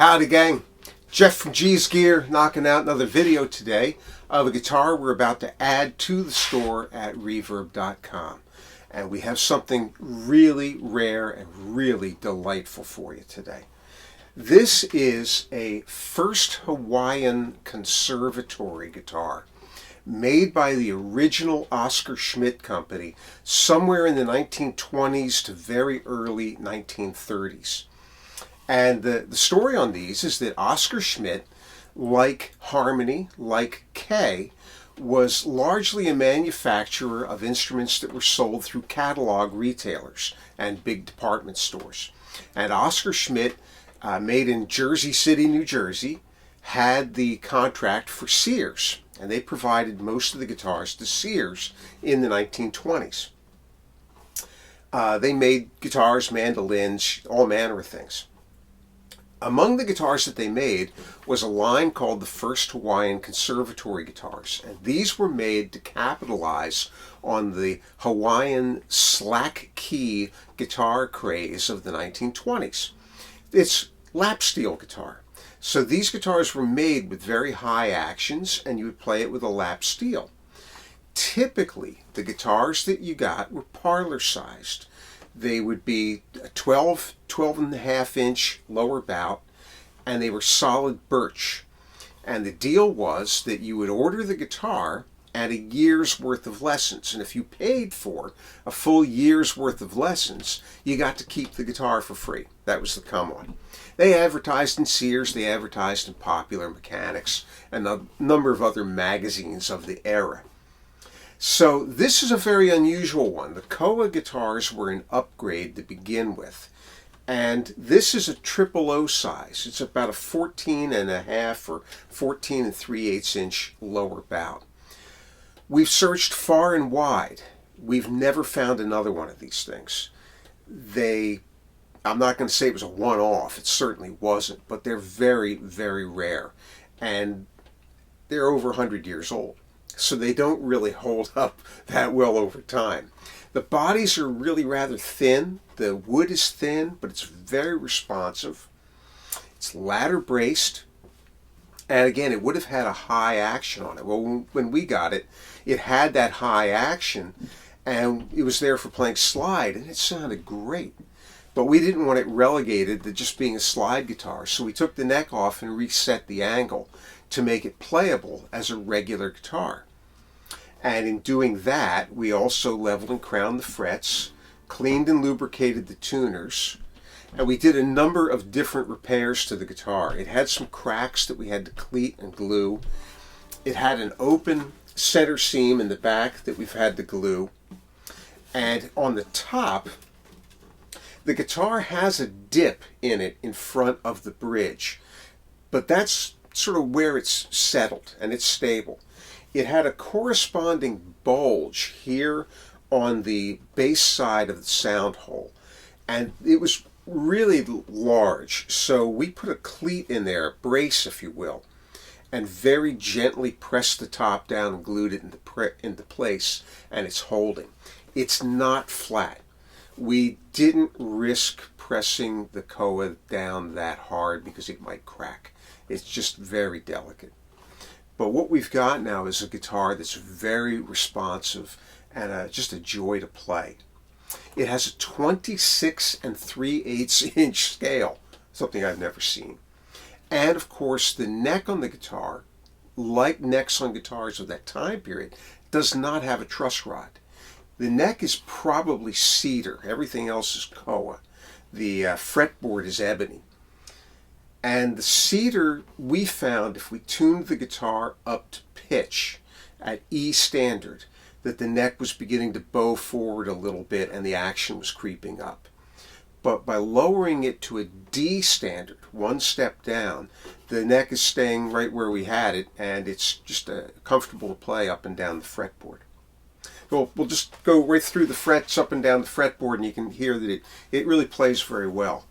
Howdy gang, Jeff from G's Gear knocking out another video today of a guitar we're about to add to the store at reverb.com. And we have something really rare and really delightful for you today. This is a first Hawaiian Conservatory guitar made by the original Oscar Schmidt company somewhere in the 1920s to very early 1930s. And the story on these is that Oscar Schmidt, like Harmony, like Kay, was largely a manufacturer of instruments that were sold through catalog retailers and big department stores. And Oscar Schmidt, made in Jersey City, New Jersey, had the contract for Sears, and they provided most of the guitars to Sears in the 1920s. They made guitars, mandolins, all manner of things. Among the guitars that they made was a line called the First Hawaiian Conservatory guitars, and these were made to capitalize on the Hawaiian slack key guitar craze of the 1920s. It's lap steel guitar, so these guitars were made with very high actions, and you would play it with a lap steel. Typically, the guitars that you got were parlor sized. They would be a 12 and a half inch lower bout, and they were solid birch. And the deal was that you would order the guitar and a year's worth of lessons. And if you paid for a full year's worth of lessons, you got to keep the guitar for free. That was the come on. They advertised in Sears, they advertised in Popular Mechanics, and a number of other magazines of the era. So this is a very unusual one. The Koa guitars were an upgrade to begin with. And this is a 000 size. It's about a 14 and a half or 14 and 3/8 inch lower bout. We've searched far and wide. We've never found another one of these things. I'm not going to say it was a one-off. It certainly wasn't. But they're very, very rare. And they're over 100 years old. So they don't really hold up that well over time. The bodies are really rather thin. The wood is thin, but it's very responsive. It's ladder braced. And again, it would have had a high action on it. Well, when we got it, it had that high action, and it was there for playing slide, and it sounded great. But we didn't want it relegated to just being a slide guitar, so we took the neck off and reset the angle to make it playable as a regular guitar. And in doing that, we also leveled and crowned the frets, cleaned and lubricated the tuners, and we did a number of different repairs to the guitar. It had some cracks that we had to cleat and glue. It had an open center seam in the back that we've had to glue. And on the top, the guitar has a dip in it in front of the bridge, but that's sort of where it's settled and it's stable. It had a corresponding bulge here on the bass side of the sound hole, and it was really large, so we put a cleat in there, a brace if you will, and very gently pressed the top down and glued it into place, and it's holding. It's not flat. We didn't risk pressing the Koa down that hard because it might crack. It's just very delicate. But what we've got now is a guitar that's very responsive and just a joy to play. It has a 26 and 3/8 inch scale, something I've never seen. And of course, the neck on the guitar, like necks on guitars of that time period, does not have a truss rod. The neck is probably cedar. Everything else is Koa. The fretboard is ebony. And the cedar, we found, if we tuned the guitar up to pitch at E standard, that the neck was beginning to bow forward a little bit and the action was creeping up. But by lowering it to a D standard, one step down, the neck is staying right where we had it, and it's just comfortable to play up and down the fretboard. We'll just go right through the frets up and down the fretboard, and you can hear that it really plays very well.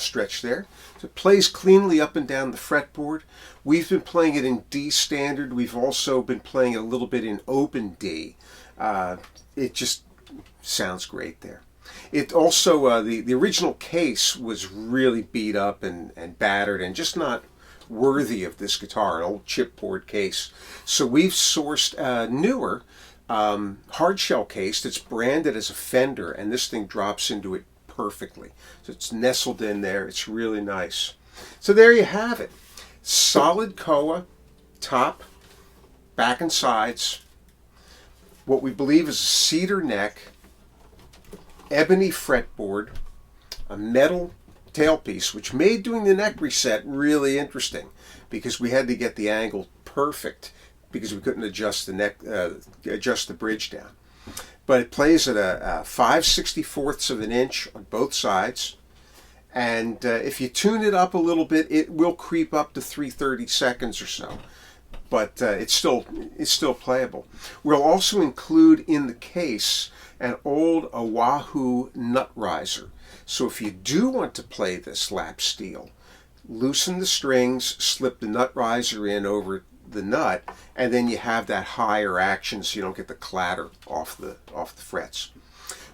stretch there. So it plays cleanly up and down the fretboard. We've been playing it in D standard. We've also been playing it a little bit in open D. It just sounds great there. It also, the original case was really beat up and battered and just not worthy of this guitar, an old chipboard case. So we've sourced a newer hard shell case that's branded as a Fender, and this thing drops into it perfectly. So it's nestled in there. It's really nice. So there you have it. Solid koa, top, back and sides. What we believe is a cedar neck, ebony fretboard, a metal tailpiece, which made doing the neck reset really interesting because we had to get the angle perfect because we couldn't adjust the neck, adjust the bridge down. But it plays at a 5/64 of an inch on both sides, and if you tune it up a little bit, it will creep up to 3/32 or so. But it's still playable. We'll also include in the case an old Oahu nut riser. So if you do want to play this lap steel, loosen the strings, slip the nut riser in over the nut, and then you have that higher action so you don't get the clatter off the frets.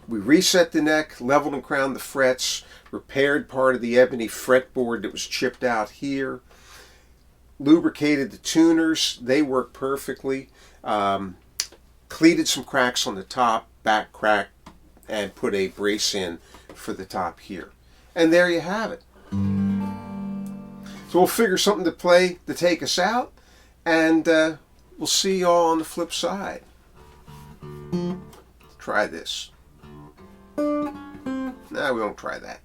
We reset the neck, leveled and crowned the frets, repaired part of the ebony fretboard that was chipped out here, lubricated the tuners, they work perfectly, cleated some cracks on the top, back crack, and put a brace in for the top here. And there you have it. So we'll figure something to play to take us out, and we'll see you all on the flip side. Try this. No, we won't try that.